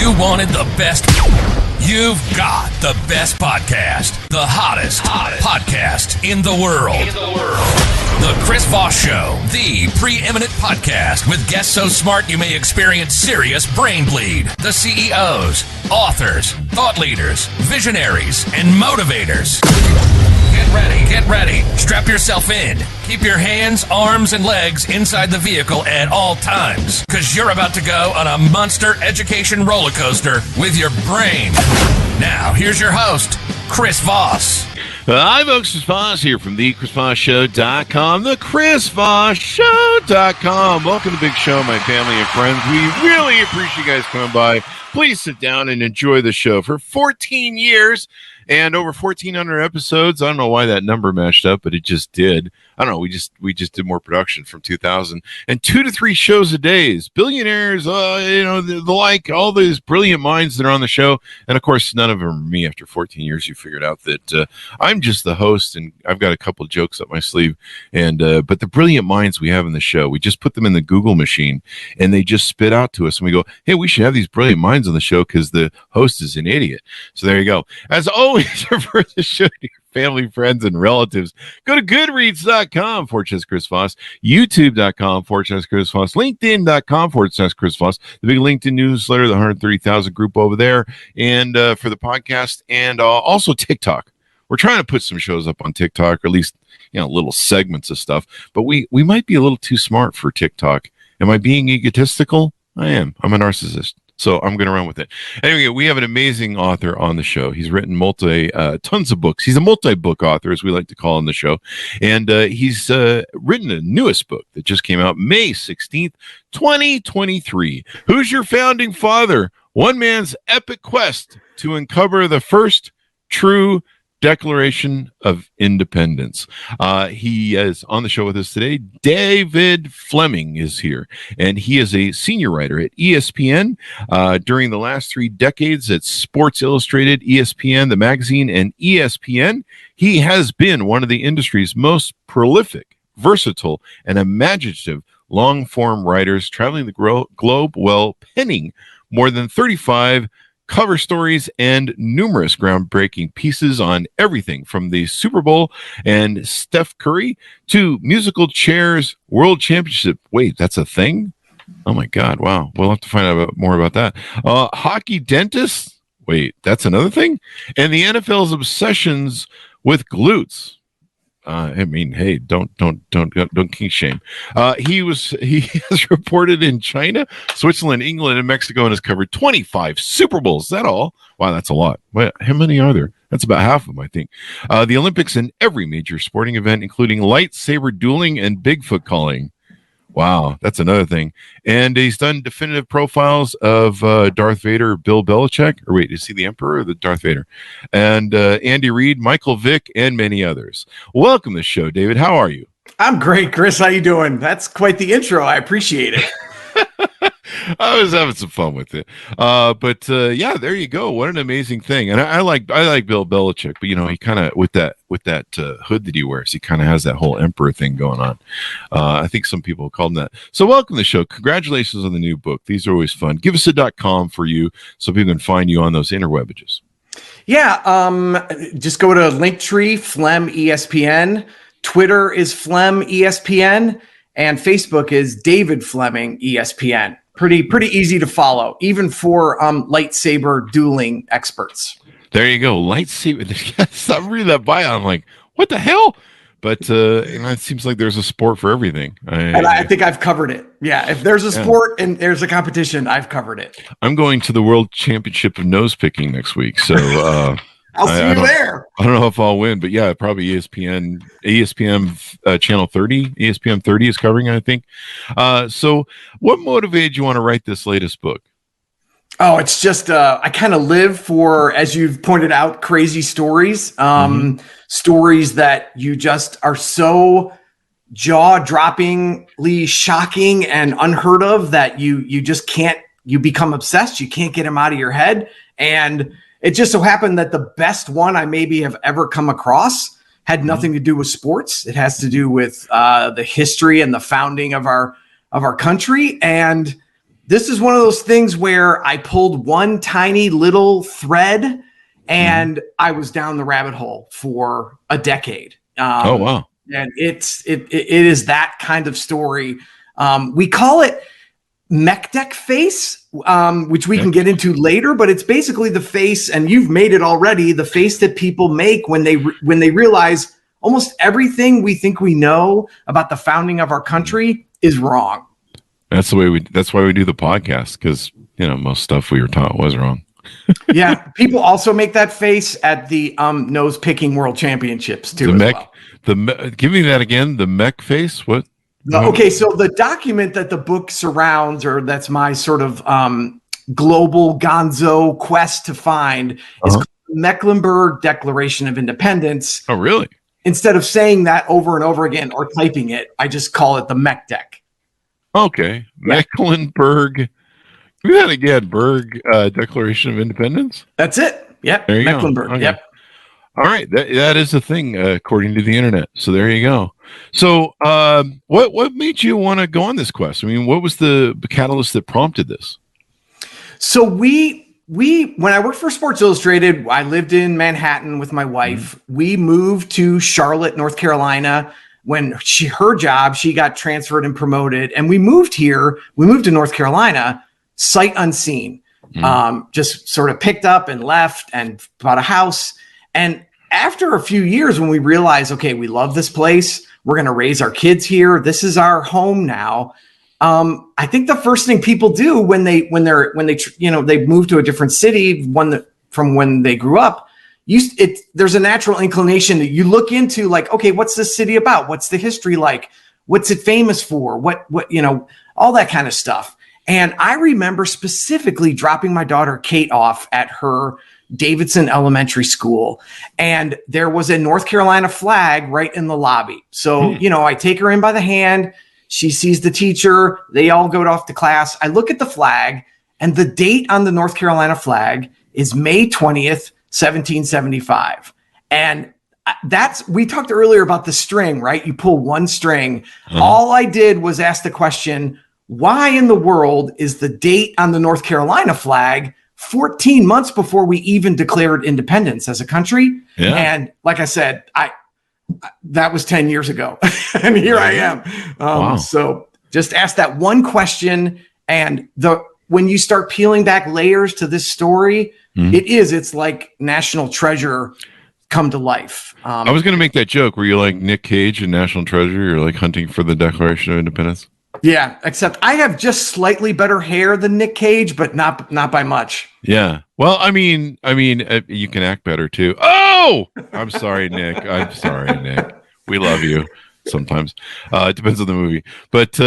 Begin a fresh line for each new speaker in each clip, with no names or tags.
You wanted the best. You've got the best podcast. The hottest podcast in the world. The Chris Voss Show, the preeminent podcast with guests so smart you may experience serious brain bleed. The CEOs, authors, thought leaders, visionaries, and motivators. Get ready. Strap yourself in. Keep your hands, arms, and legs inside the vehicle at all times, because you're about to go on a monster education roller coaster with your brain. Now, here's your host, Chris Voss.
Hi, folks. Chris Voss here from the ChrisVossShow.com, the ChrisVossShow.com. Welcome to the big show, my family and friends. We really appreciate you guys coming by. Please sit down and enjoy the show. For 14 years and over 1,400 episodes. I don't know why that number matched up, but it just did. I don't know. We just did more production from 2000 and 2 to 3 shows a day. Billionaires, the like, all these brilliant minds that are on the show. And of course, none of them are me. After 14 years, you figured out that I'm just the host, and I've got a couple of jokes up my sleeve. And but the brilliant minds we have in the show, we just put them in the Google machine, and they just spit out to us, and we go, "Hey, we should have these brilliant minds on the show because the host is an idiot." So there you go. As always, refer the show to your family, friends, and relatives. Go to goodreads.com/Chris Voss, youtube.com/Chris Voss, linkedin.com/Chris Voss, the big LinkedIn newsletter, the 130,000 group over there, and for the podcast, and also TikTok. We're trying to put some shows up on TikTok, or at least little segments of stuff, but we might be a little too smart for TikTok. Am I being egotistical? I am. I'm a narcissist. So I'm going to run with it. Anyway, we have an amazing author on the show. He's written tons of books. He's a multi-book author, as we like to call on the show. And he's written a newest book that just came out May 16th, 2023. Who's your founding father? One man's epic quest to uncover the first true Declaration of Independence. He is on the show with us today. David Fleming is here, and he is a senior writer at ESPN. During the last 3 decades at Sports Illustrated, ESPN, the magazine, and ESPN, he has been one of the industry's most prolific, versatile, and imaginative long-form writers, traveling the globe while penning more than 35 cover stories and numerous groundbreaking pieces on everything from the Super Bowl and Steph Curry to musical chairs world championship. Wait, that's a thing? Oh my God. Wow. We'll have to find out more about that. Hockey dentists. Wait, that's another thing? And the NFL's obsessions with glutes. Hey, don't king shame. He has reported in China, Switzerland, England, and Mexico, and has covered 25 Super Bowls. Is that all? Wow, that's a lot. Wait, how many are there? That's about half of them, I think. The Olympics and every major sporting event, including lightsaber dueling and Bigfoot calling. Wow, that's another thing. And he's done definitive profiles of Darth Vader, Bill Belichick. Or wait, is he the Emperor or the Darth Vader? And Andy Reid, Michael Vick, and many others. Welcome to the show, David. How are you?
I'm great, Chris. How you doing? That's quite the intro. I appreciate it.
I was having some fun with it. But yeah, there you go. What an amazing thing. And I like Bill Belichick, but he kind of with that hood that he wears, he kind of has that whole emperor thing going on. I think some people call him that. So welcome to the show. Congratulations on the new book. These are always fun. Give us a .com for you so people can find you on those interwebages.
Yeah. Just go to Linktree, Flem ESPN. Twitter is Flem ESPN, and Facebook is David Fleming ESPN. Pretty easy to follow, even for lightsaber dueling experts.
There you go, lightsaber. I'm reading that bio. I'm like, what the hell? But it seems like there's a sport for everything.
I think I've covered it. Yeah, if there's a sport and there's a competition, I've covered it.
I'm going to the World Championship of nose picking next week, so
I'll see you there.
I don't know if I'll win, but yeah, probably ESPN channel 30, ESPN 30 is covering it, I think. So what motivated you want to write this latest book?
Oh, it's just I kind of live for, as you've pointed out, crazy stories, stories that you just are so jaw-droppingly shocking and unheard of that you just can't. You become obsessed. You can't get them out of your head. And it just so happened that the best one I maybe have ever come across had nothing to do with sports. It has to do with the history and the founding of our country. And This is one of those things where I pulled one tiny little thread and I was down the rabbit hole for a decade.
Oh, wow.
And it is that kind of story. We call it Mecklenburg face, which we can get into later, but it's basically the face, and you've made it already, the face that people make when they realize almost everything we think we know about the founding of our country is wrong. That's
why we do the podcast, because most stuff we were taught was wrong.
Yeah, people also make that face at the nose picking world championships too.
Give me that again. The mech face. What?
Okay, so the document that the book surrounds, or that's my sort of global gonzo quest to find, is called the Mecklenburg Declaration of Independence.
Oh, really?
Instead of saying that over and over again or typing it, I just call it the Mech Deck.
Okay. Mecklenburg. Do that again. Declaration of Independence.
That's it. Yep.
There you
Mecklenburg.
Go. Okay.
Yep.
All right. That is the thing, according to the internet. So there you go. So what made you want to go on this quest? I mean, what was the catalyst that prompted this? So we when I worked for Sports Illustrated, I lived in Manhattan with my wife.
Mm-hmm. We moved to Charlotte, North Carolina. When her job, she got transferred and promoted, and we moved here. We moved to North Carolina, sight unseen. Just sort of picked up and left and bought a house. And after a few years, when we realized, okay, we love this place, we're going to raise our kids here. This is our home now. I think the first thing people do when they move to a different city, from when they grew up, there's a natural inclination that you look into, like, okay, what's this city about? What's the history like? What's it famous for? What all that kind of stuff. And I remember specifically dropping my daughter Kate off at her Davidson Elementary School, and there was a North Carolina flag right in the lobby. So, I take her in by the hand. She sees the teacher. They all go off to class. I look at the flag, and the date on the North Carolina flag is May 20th, 1775. And we talked earlier about the string, right? You pull one string. All I did was ask the question, why in the world is the date on the North Carolina flag 14 months before we even declared independence as a country? Yeah. And like I said, that was 10 years ago. And here I am. Wow. So just ask that one question. And when you start peeling back layers to this story, it's like National Treasure come to life. I was going to make that joke. Were you like Nick Cage in National Treasure? You're like hunting for the Declaration of Independence? Yeah, except I have just slightly better hair than Nick Cage, but not by much. Yeah. Well, I mean, you can act better too. Oh, I'm sorry, Nick. We love you sometimes. It depends on the movie, but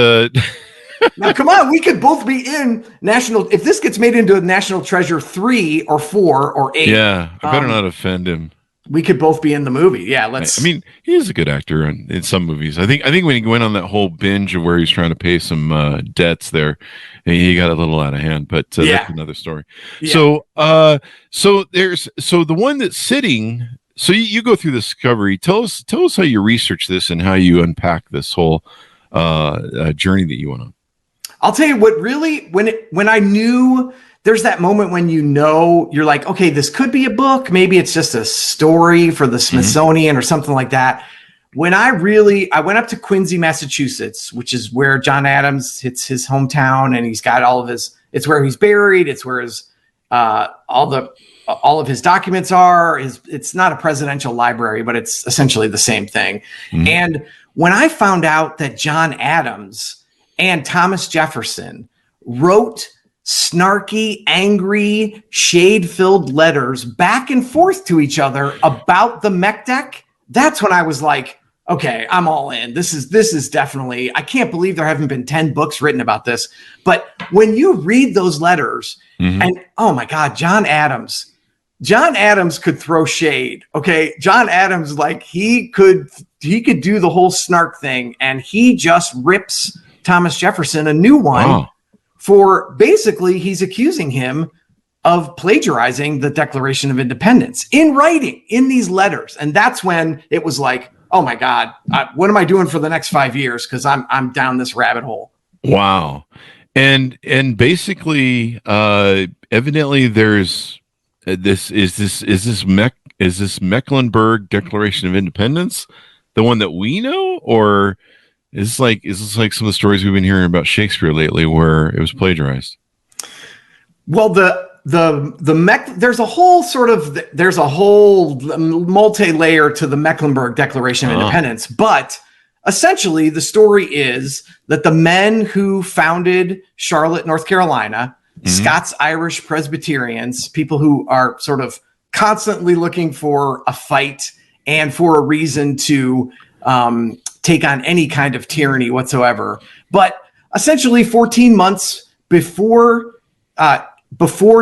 now come on, we could both be in National. If this gets made into a National Treasure 3 or 4 or 8, yeah, I better not offend him. We could both be in the movie. Yeah, let's. I mean, he's a good actor in some movies. I think when he went on that whole binge of where he's trying to pay some debts there, he got a little out of hand. But that's another story. Yeah. So the one that's sitting. So you go through the discovery. Tell us how you research this and how you unpack this whole journey that you went on. I'll tell you what. Really, when I knew. There's that moment when you're like, okay, this could be a book. Maybe it's just a story for the Smithsonian or something like that. When I went up to Quincy, Massachusetts, which is where John Adams, it's his hometown, and he's got it's where he's buried. It's where his, all of his documents are. It's not a presidential library, but it's essentially the same thing. Mm-hmm. And when I found out that John Adams and Thomas Jefferson wrote snarky, angry, shade-filled letters back and forth to each other about the Mech Deck, that's when I was like, okay, I'm all in. This is definitely, I can't believe there haven't been 10 books written about this. But when you read those letters, and oh my God, John Adams could throw shade. Okay. John Adams, like he could do the whole snark thing, and he just rips Thomas Jefferson a new one. Wow. For basically, he's accusing him of plagiarizing the Declaration of Independence in writing in these letters. And that's when it was like, oh my God, what am I doing for the next 5 years? Because I'm down this rabbit hole. Wow.
And basically, evidently, there's is this Mecklenburg Declaration of Independence the one that we know, or is this like some of the stories we've been hearing about Shakespeare lately, where it was plagiarized?
Well, there's a whole multi-layer to the Mecklenburg Declaration of Independence, but essentially the story is that the men who founded Charlotte, North Carolina, Scots-Irish Presbyterians, people who are sort of constantly looking for a fight and for a reason to take on any kind of tyranny whatsoever. But essentially 14 months before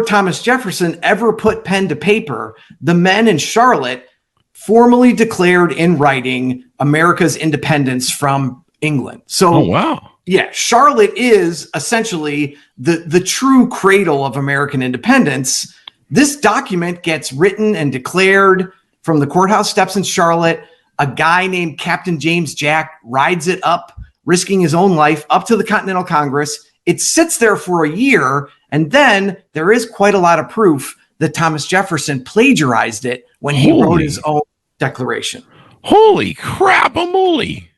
Thomas Jefferson ever put pen to paper, the men in Charlotte formally declared in writing America's independence from England. So,
wow.
Yeah, Charlotte is essentially the true cradle of American independence. This document gets written and declared from the courthouse steps in Charlotte. A guy named Captain James Jack rides it up, risking his own life, up to the Continental Congress. It sits there for a year, and then there is quite a lot of proof that Thomas Jefferson plagiarized it when he wrote his own declaration.
Holy crap, a moly.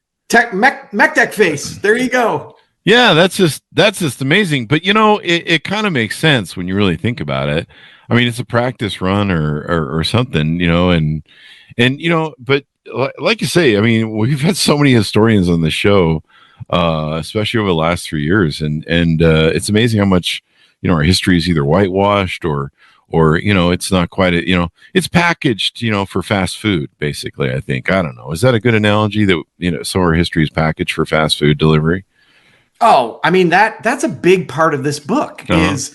Mech face. There you go.
Yeah, that's just amazing. But it kind of makes sense when you really think about it. I mean, it's a practice run or something, but like you say, I mean, we've had so many historians on the show, especially over the last 3 years, and it's amazing how much our history is either whitewashed or it's not quite it's packaged for fast food, basically. I think, I don't know, is that a good analogy that some of our history is packaged for fast food delivery?
Oh, I mean, that's a big part of this book is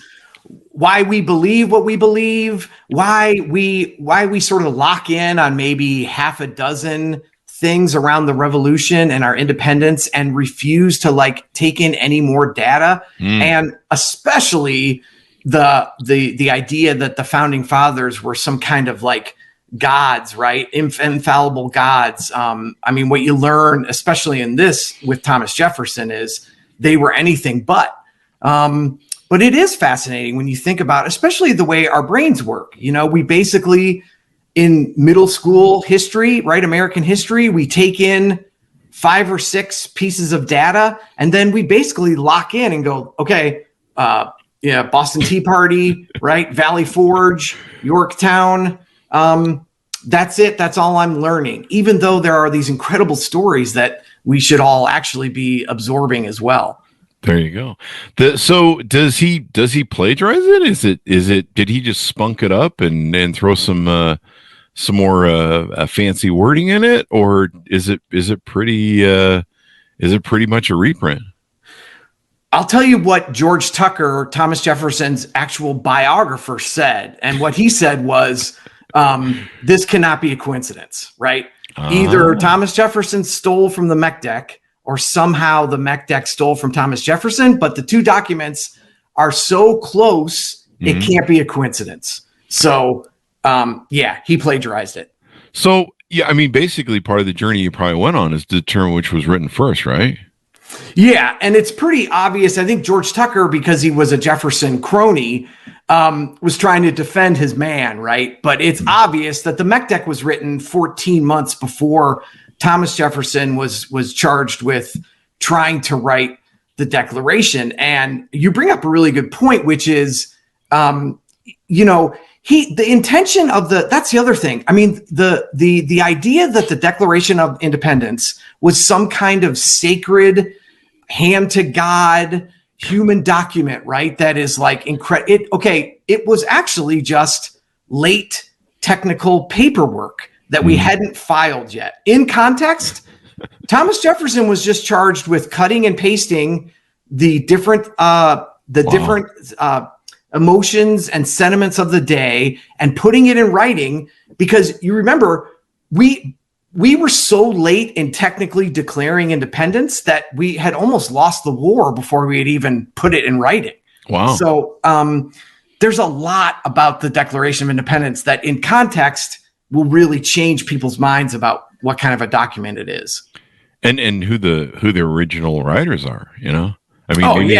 why we believe what we believe, why we sort of lock in on maybe half a dozen things around the revolution and our independence and refuse to take in any more data. And especially the idea that the founding fathers were some kind of gods, right? Infallible gods. I mean, what you learn, especially in this with Thomas Jefferson, is they were anything but. But it is fascinating when you think about, especially the way our brains work. We basically, in middle school history, right, American history, we take in 5 or 6 pieces of data, and then we basically lock in and go, okay, Boston Tea Party, right, Valley Forge, Yorktown. That's it. That's all I'm learning, even though there are these incredible stories that we should all actually be absorbing as well.
There you go. So does he plagiarize it? Is it did he just spunk it up and throw some more fancy wording in it, or is it pretty much a reprint?
I'll tell you what George Tucker, Thomas Jefferson's actual biographer, said, and what he said was, this cannot be a coincidence, right? Either Thomas Jefferson stole from the Mech Deck, or somehow the Mech Deck stole from Thomas Jefferson, but the two documents are so close, it can't be a coincidence. So, he plagiarized it.
So, yeah, I mean, basically part of the journey you probably went on is to determine which was written first, right?
Yeah, and it's pretty obvious. I think George Tucker, because he was a Jefferson crony, was trying to defend his man, right? But it's obvious that the Mech Deck was written 14 months before Thomas Jefferson was charged with trying to write the Declaration. And you bring up a really good point, which is, the intention of that's the other thing. I mean, the idea that the Declaration of Independence was some kind of sacred, hand to God human document, right? That is incredible. It was actually just late technical paperwork that we hadn't filed yet. In context, Thomas Jefferson was just charged with cutting and pasting the different emotions and sentiments of the day and putting it in writing, because you remember we were so late in technically declaring independence that we had almost lost the war before we had even put it in writing.
Wow. So
there's a lot about the Declaration of Independence that in context will really change people's minds about what kind of a document it is.
And who the original writers are, I mean,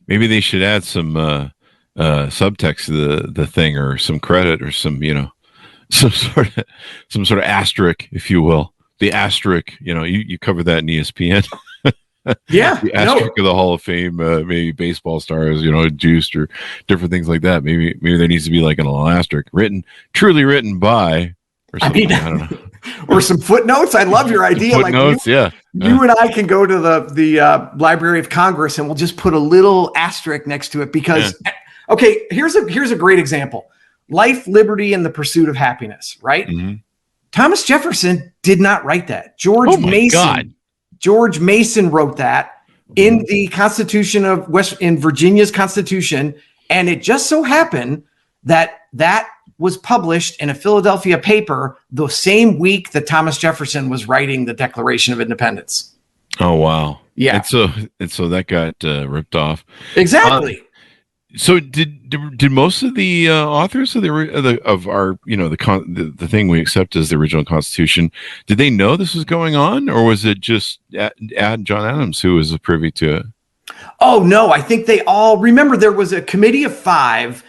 Maybe they should add some subtext to the thing, or some credit, or some some sort of asterisk, if you will. The asterisk, you cover that in ESPN.
Yeah,
The asterisk of the Hall of Fame, maybe baseball stars, juiced, or different things like that. Maybe there needs to be like an asterisk truly written by, or something. I don't know.
Or some footnotes. I love your idea.
Footnotes,
you and I can go to the Library of Congress, and we'll just put a little asterisk next to it because, okay, here's a great example: life, liberty, and the pursuit of happiness. Right? Mm-hmm. Thomas Jefferson did not write that. George Mason wrote that in the Constitution of in Virginia's Constitution, and it just so happened that was published in a Philadelphia paper the same week that Thomas Jefferson was writing the Declaration of Independence.
Oh, wow.
Yeah.
And so that got ripped off.
Exactly.
So did most of the authors of our the thing we accept as the original Constitution, did they know this was going on, or was it just John Adams who was privy to it?
Oh, no, I think they all remember there was a committee of 5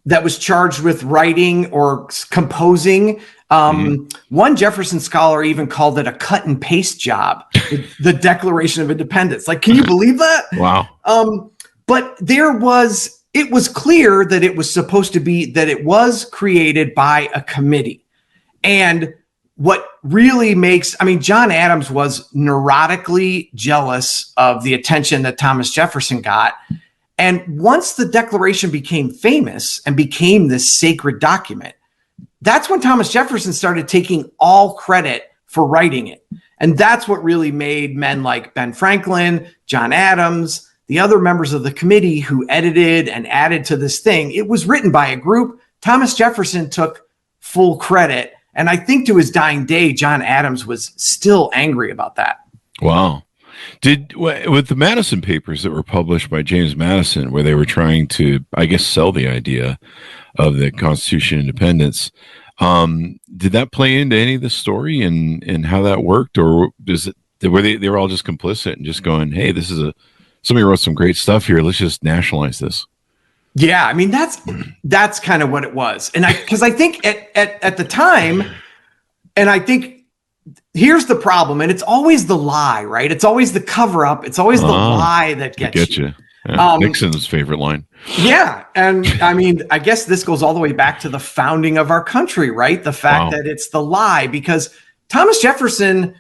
that was charged with writing or composing. One Jefferson scholar even called it a cut and paste job, the Declaration of Independence. Like, can you believe that?
Wow.
But it was clear that it was supposed to be, that it was created by a committee. And what really John Adams was neurotically jealous of the attention that Thomas Jefferson got. And once the Declaration became famous and became this sacred document, that's when Thomas Jefferson started taking all credit for writing it. And that's what really made men like Ben Franklin, John Adams, the other members of the committee who edited and added to this thing. It was written by a group. Thomas Jefferson took full credit. And I think to his dying day, John Adams was still angry about that.
Wow. With the Madison papers that were published by James Madison, where they were trying to, I guess, sell the idea of the Constitution of Independence, did that play into any of the story and how that worked? Or were they were all just complicit and just going, hey, somebody wrote some great stuff here, let's just nationalize this?
Yeah, that's kind of what it was. And because I think at the time, and I think here's the problem, and it's always the lie, right? It's always the cover up. It's always the lie that gets you.
Yeah, Nixon's favorite line.
Yeah. And I guess this goes all the way back to the founding of our country, right? The fact that it's the lie, because Thomas Jefferson,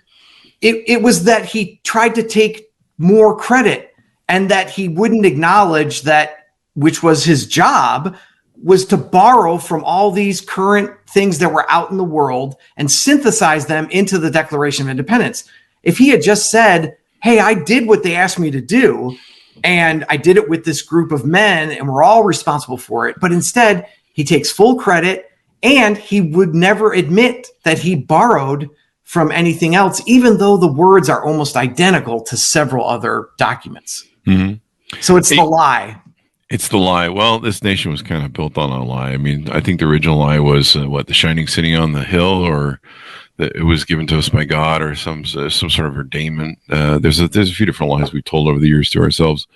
it was that he tried to take more credit and that he wouldn't acknowledge that, which was his job, was to borrow from all these current things that were out in the world and synthesize them into the Declaration of Independence. If he had just said, hey, I did what they asked me to do, and I did it with this group of men, and we're all responsible for it. But instead, he takes full credit, and he would never admit that he borrowed from anything else, even though the words are almost identical to several other documents. Mm-hmm. So it's the lie.
It's the lie. Well, this nation was kind of built on a lie. I think the original lie was the shining city on the hill, or that it was given to us by God, or some sort of ordainment. There's a few different lies we've told over the years to ourselves.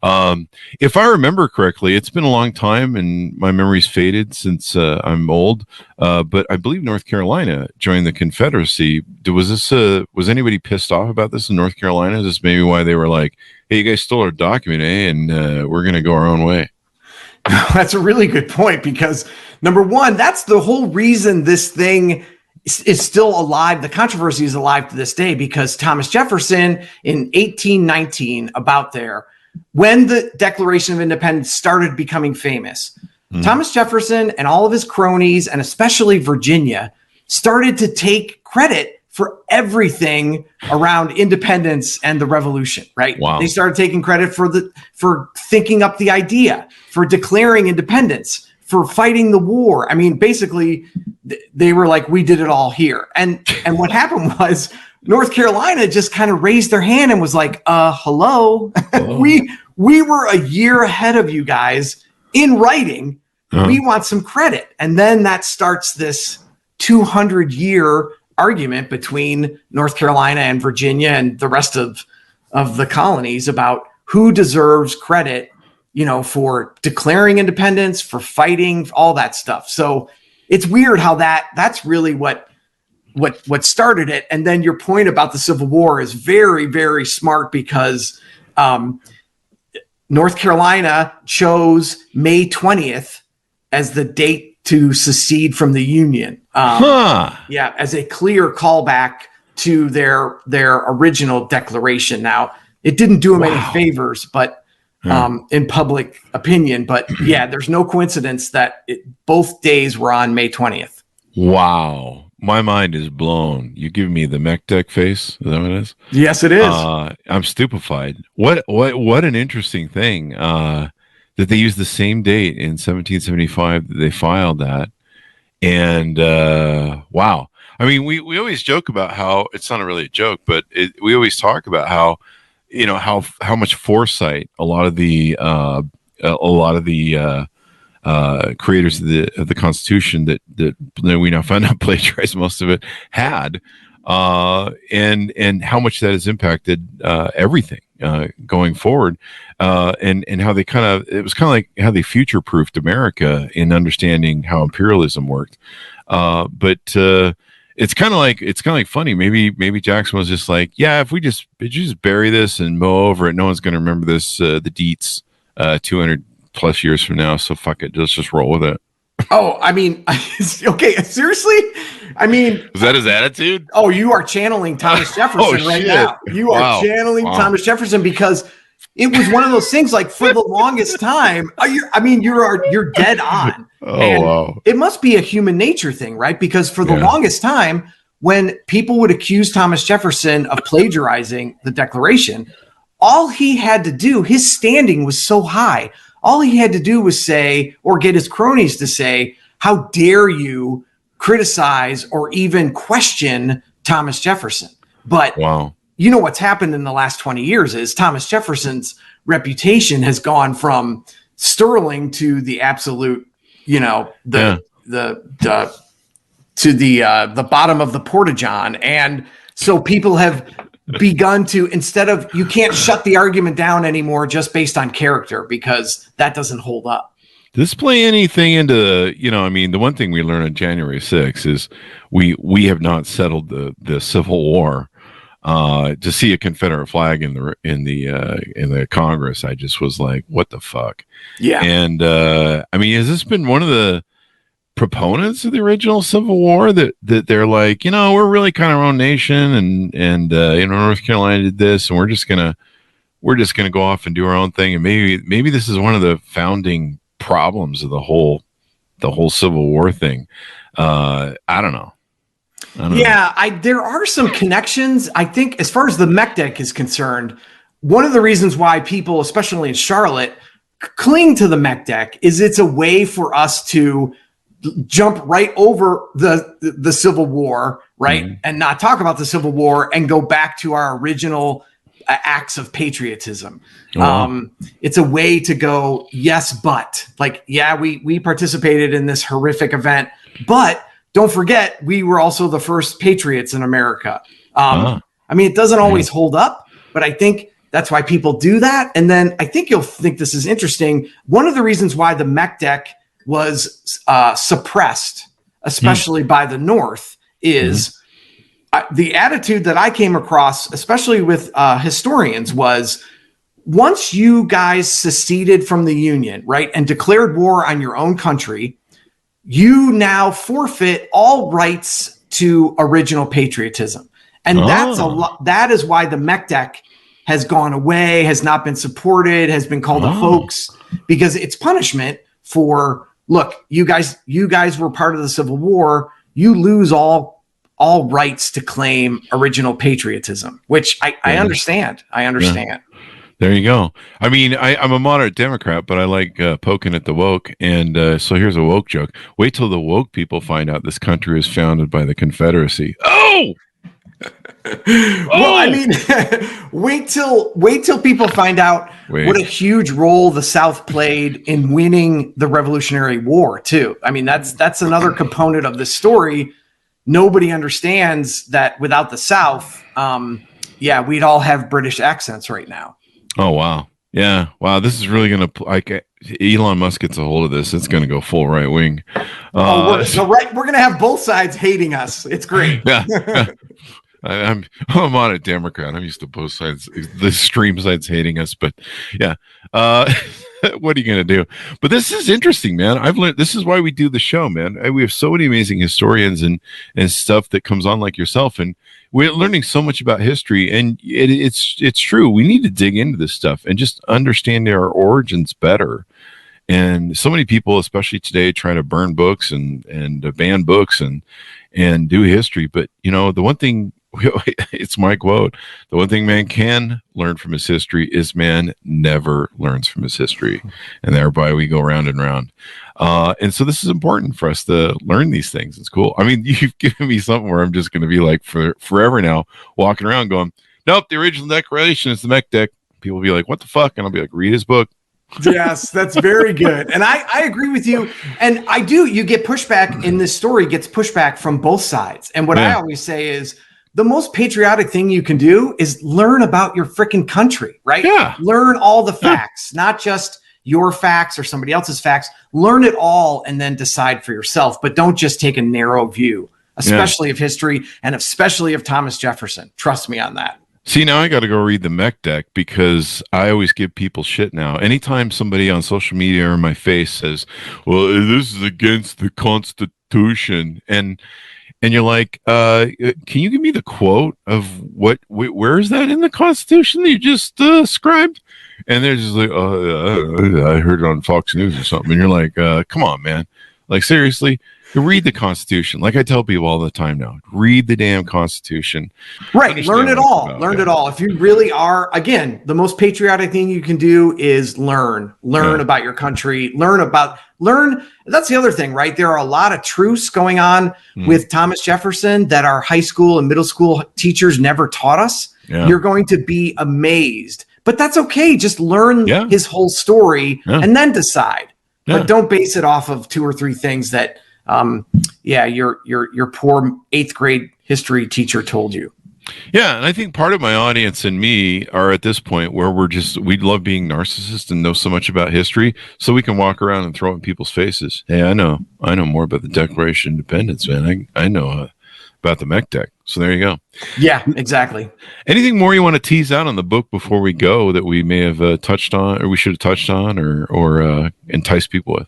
If I remember correctly, it's been a long time, and my memory's faded since I'm old. But I believe North Carolina joined the Confederacy. Was anybody pissed off about this in North Carolina? Is this maybe why they were like, hey, you guys stole our document, and we're going to go our own way?
That's a really good point, because number one, that's the whole reason this thing is still alive. The controversy is alive to this day, because Thomas Jefferson in 1819, when the Declaration of Independence started becoming famous, Thomas Jefferson and all of his cronies, and especially Virginia, started to take credit for everything around independence and the revolution, right?
Wow.
They started taking credit for thinking up the idea, for declaring independence, for fighting the war. Basically, they were like, we did it all here. And what happened was North Carolina just kind of raised their hand and was like, hello, we were a year ahead of you guys in writing. We want some credit. And then that starts this 200-year argument between North Carolina and Virginia and the rest of the colonies about who deserves credit for declaring independence, for fighting, all that stuff. So it's weird how that's really what started it. And then your point about the Civil War is very, very smart, because North Carolina chose May 20th as the date to secede from the Union. Yeah, as a clear callback to their original declaration. Now, it didn't do them any favors, but in public opinion. But yeah, there's no coincidence that both days were on May 20th.
Wow. My mind is blown. You give me the mech deck face. Is that what it is?
Yes, it is.
I'm stupefied. What an interesting thing that they used the same date in 1775 that they filed that. And wow. I mean, we always joke about how it's not really a joke, but we always talk about how how much foresight a lot of the creators of the Constitution that we now find out plagiarized most of it had, and how much that has impacted everything going forward, and how it was kind of like how they future-proofed America in understanding how imperialism worked, but it's kind of like funny. Maybe Jackson was just like, yeah, if we just bury this and mow over it, no one's going to remember this the deets 200 plus years from now. So fuck it, let's just roll with it.
Oh, I mean, okay, seriously? I mean,
is that his attitude?
Oh, you are channeling Thomas Jefferson right now. You are channeling Thomas Jefferson, because it was one of those things, like, for the longest time. You're dead on. Wow. It must be a human nature thing, right? Because for the longest time, when people would accuse Thomas Jefferson of plagiarizing the Declaration, all he had to do, his standing was so high, all he had to do was say, or get his cronies to say, how dare you criticize or even question Thomas Jefferson? But what's happened in the last 20 years is Thomas Jefferson's reputation has gone from sterling to the absolute, the bottom of the porta-john. And so people have begun to, instead of, you can't shut the argument down anymore just based on character, because that doesn't hold up.
Does this play anything into, the one thing we learned on January 6th is we have not settled the Civil War. To see a Confederate flag in the Congress, I just was like, what the fuck? Yeah. And has this been one of the proponents of the original Civil War that they're like, we're really kind of our own nation, and North Carolina did this, and we're just gonna go off and do our own thing, and maybe this is one of the founding problems of the whole Civil War thing. I don't know.
There are some connections. I think, as far as the mech deck is concerned, one of the reasons why people, especially in Charlotte, cling to the mech deck is it's a way for us to jump right over the Civil War, right? Mm-hmm. And not talk about the Civil War and go back to our original acts of patriotism. It's a way to go, yes, but we participated in this horrific event, but don't forget, we were also the first patriots in America. It doesn't always hold up, but I think that's why people do that. And then I think you'll think this is interesting. One of the reasons why the mech deck was suppressed, especially by the North, is the attitude that I came across, especially with historians, was once you guys seceded from the Union, right, and declared war on your own country, you now forfeit all rights to original patriotism. And that's a lot. That is why the mech deck has gone away, has not been supported, has been called a hoax, because it's punishment for, look, you guys were part of the Civil War. You lose all rights to claim original patriotism, which I understand. I understand. Yeah.
There you go. I'm a moderate Democrat, but I like poking at the woke. And so here's a woke joke. Wait till the woke people find out this country is founded by the Confederacy. Oh!
Well, wait till people find out what a huge role the South played in winning the Revolutionary War, too. That's another component of this story. Nobody understands that without the South, we'd all have British accents right now.
Oh, wow. Yeah. Wow. This is really going to like Elon Musk gets a hold of this. It's going to go full right wing.
We're going to have both sides hating us. It's great.
Yeah. I'm on a Democrat. I'm used to both sides, the extreme sides hating us, but yeah. What are you going to do? But this is interesting, man. I've learned, this is why we do the show, man. We have so many amazing historians and stuff that comes on like yourself. And we're learning so much about history, and it's true. We need to dig into this stuff and just understand our origins better. And so many people, especially today, try to burn books and ban books and do history. But you know, the one thing, it's my quote, the one thing man can learn from his history is man never learns from his history. And thereby we go round and round. And so this is important for us to learn these things. It's cool. I mean, you've given me something where I'm just going to be like for forever now walking around going, nope, the original Declaration is the Mech Deck. People will be like, what the fuck? And I'll be like, read his book.
Yes, that's very good. And I agree with you. And I do, you get pushback in this story, gets pushback from both sides. And what I always say is the most patriotic thing you can do is learn about your freaking country, right?
Yeah.
Learn all the facts, not just your facts or somebody else's facts. Learn it all and then decide for yourself. But don't just take a narrow view, especially of history and especially of Thomas Jefferson. Trust me on that.
See, now I got to go read the Mech Deck because I always give people shit now. Anytime somebody on social media or in my face says, well, this is against the Constitution. And you're like, can you give me the quote of where is that in the Constitution that you just scribed? And they're just like, I heard it on Fox News or something. And you're like, come on, man. Like, seriously, read the Constitution. Like I tell people all the time now, read the damn Constitution.
Right. Learn it all. Learn it all. If you really are, again, the most patriotic thing you can do is learn about your country, learn. That's the other thing, right? There are a lot of truths going on with Thomas Jefferson that our high school and middle school teachers never taught us. Yeah. You're going to be amazed, but that's okay. Just learn his whole story and then decide. But don't base it off of 2 or 3 things that, your poor 8th grade history teacher told you.
Yeah, and I think part of my audience and me are at this point where we love being narcissists and know so much about history, so we can walk around and throw it in people's faces. Hey, I know more about the Declaration of Independence, man. I know about the Mech Deck. So there you go.
Yeah, exactly.
Anything more you want to tease out on the book before we go that we may have touched on, or we should have touched on, or entice people with?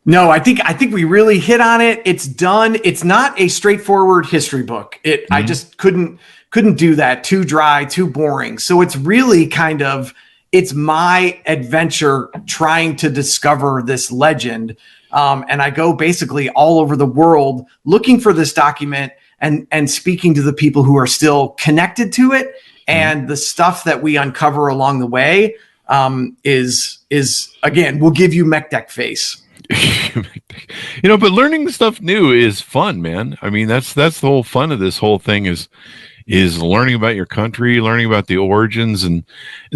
No, I think we really hit on it. It's done. It's not a straightforward history book. I just couldn't do that. Too dry, too boring. So it's really it's my adventure trying to discover this legend. And I go basically all over the world looking for this document and speaking to the people who are still connected to it. And the stuff that we uncover along the way is again, we'll give you Mech Deck face.
But learning stuff new is fun, man. I mean, that's the whole fun of this whole thing is learning about your country, learning about the origins, and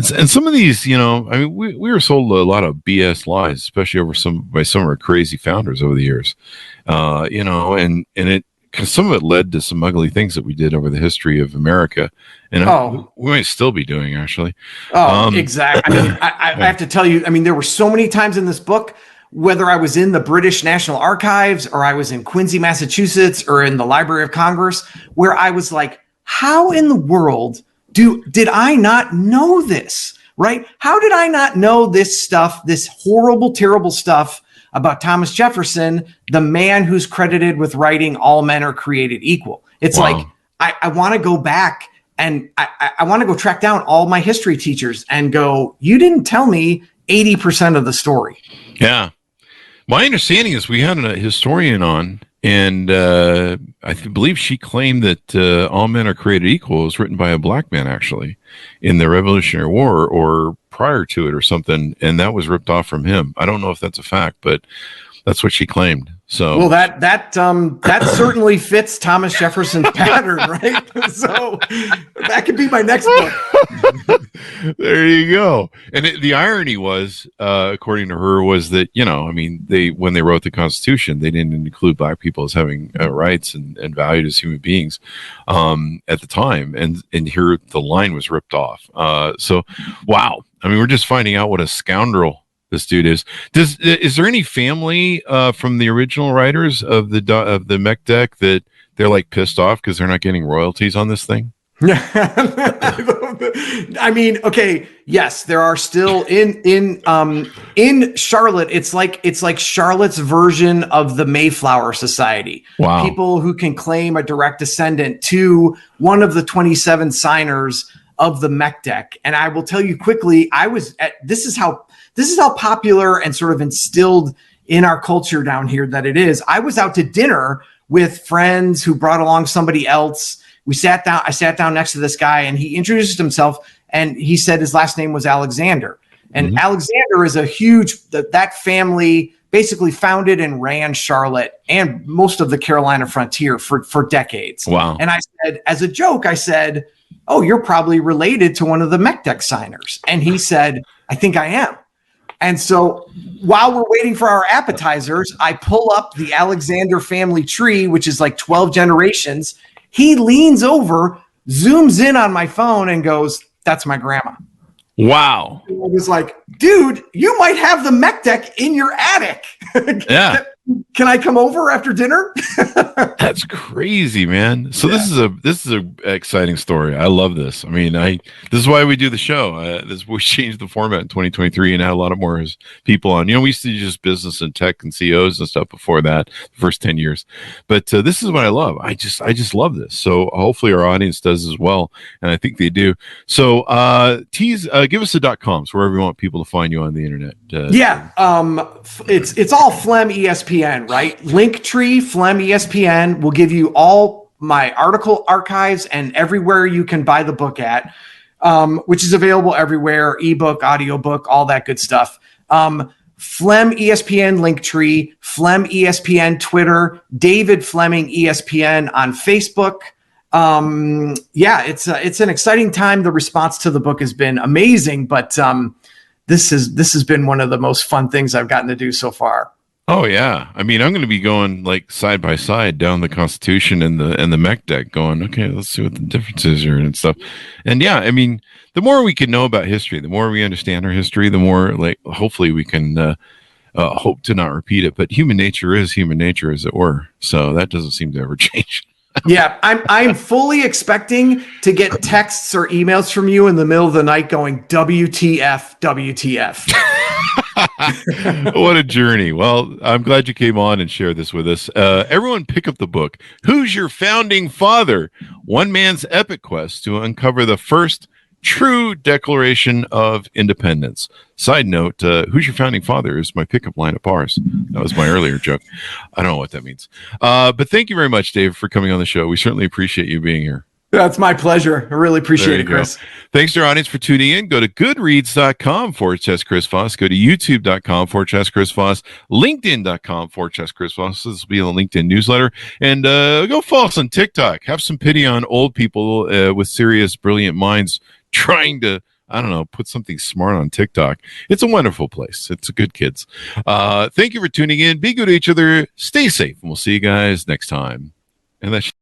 some of these, I mean, we were sold a lot of BS lies, especially by some of our crazy founders over the years, and it, because some of it led to some ugly things that we did over the history of America, and we might still be doing actually.
Exactly. I mean, I have to tell you, I mean, there were so many times in this book, whether I was in the British National Archives or I was in Quincy, Massachusetts, or in the Library of Congress, where I was like, how in the world did I not know this, right? How did I not know this stuff, this horrible, terrible stuff about Thomas Jefferson, the man who's credited with writing all men are created equal? It's like, I want to go back and I want to go track down all my history teachers and go, you didn't tell me 80% of the story.
Yeah. My understanding is we had a historian on, and I believe she claimed that All Men Are Created Equal was written by a black man, actually, in the Revolutionary War or prior to it or something, and that was ripped off from him. I don't know if that's a fact, but that's what she claimed. So, well,
that certainly fits Thomas Jefferson's pattern, right? So that could be my next book.
There you go. And the irony was, according to her, was that, I mean, when they wrote the Constitution, they didn't include black people as having rights and valued as human beings at the time. And here the line was ripped off. So, wow. I mean, we're just finding out what a scoundrel this dude is. Is there any family from the original writers of the Mech Deck that they're like pissed off because they're not getting royalties on this thing?
I mean, okay, yes, there are still in Charlotte. It's like Charlotte's version of the Mayflower Society.
Wow.
People who can claim a direct descendant to one of the 27 signers of the Mech Deck. And I will tell you quickly, this is how popular and sort of instilled in our culture down here that it is. I was out to dinner with friends who brought along somebody else. I sat down next to this guy, and he introduced himself, and he said his last name was Alexander. And Alexander is a huge, that family basically founded and ran Charlotte and most of the Carolina frontier for decades.
Wow.
And I said, as a joke, oh, you're probably related to one of the Mech Deck signers. And he said, I think I am. And so while we're waiting for our appetizers, I pull up the Alexander family tree, which is like 12 generations. He leans over, zooms in on my phone, and goes, "That's my grandma."
Wow.
I was like, dude, you might have the Mech Deck in your attic.
Yeah.
Can I come over after dinner?
That's crazy, man. So this is a exciting story. I love this. I mean, this is why we do the show. We changed the format in 2023 and had a lot of more people on. We used to do just business and tech and CEOs and stuff before that, the first 10 years. But this is what I love. I just love this. So hopefully our audience does as well, and I think they do. So give us the .coms wherever you want people to find you on the internet.
It's all Phlegm ESPN, right? Linktree, Phlegm ESPN will give you all my article archives and everywhere you can buy the book at, which is available everywhere, ebook, audiobook, all that good stuff. Phlegm ESPN Linktree, Phlegm ESPN Twitter, David Fleming ESPN on Facebook. It's an exciting time. The response to the book has been amazing, but this has been one of the most fun things I've gotten to do so far.
Oh yeah, I mean, I'm going to be going like side by side down the Constitution and the Mech Deck, going, okay, let's see what the differences are and stuff. And yeah, I mean, the more we can know about history, the more we understand our history, the more like hopefully we can hope to not repeat it. But human nature is human nature, as it were. So that doesn't seem to ever change.
Yeah, I'm fully expecting to get texts or emails from you in the middle of the night going, WTF, WTF.
What a journey. Well, I'm glad you came on and shared this with us. Everyone pick up the book. Who's Your Founding Father? One Man's Epic Quest to Uncover the First True Declaration of Independence. Side note, who's your founding father is my pickup line at bars. That was my earlier joke. I don't know what that means. But thank you very much, Dave, for coming on the show. We certainly appreciate you being here.
That's my pleasure. I really appreciate it, Chris.
Thanks to our audience for tuning in. Go to goodreads.com/Chris Voss. Go to youtube.com/Chris Voss. LinkedIn.com/Chris Voss. This will be on the LinkedIn newsletter. And go follow us on TikTok. Have some pity on old people with serious, brilliant minds trying to, I don't know, put something smart on TikTok. It's a wonderful place. It's a good kids. Thank you for tuning in. Be good to each other. Stay safe. And we'll see you guys next time. And that's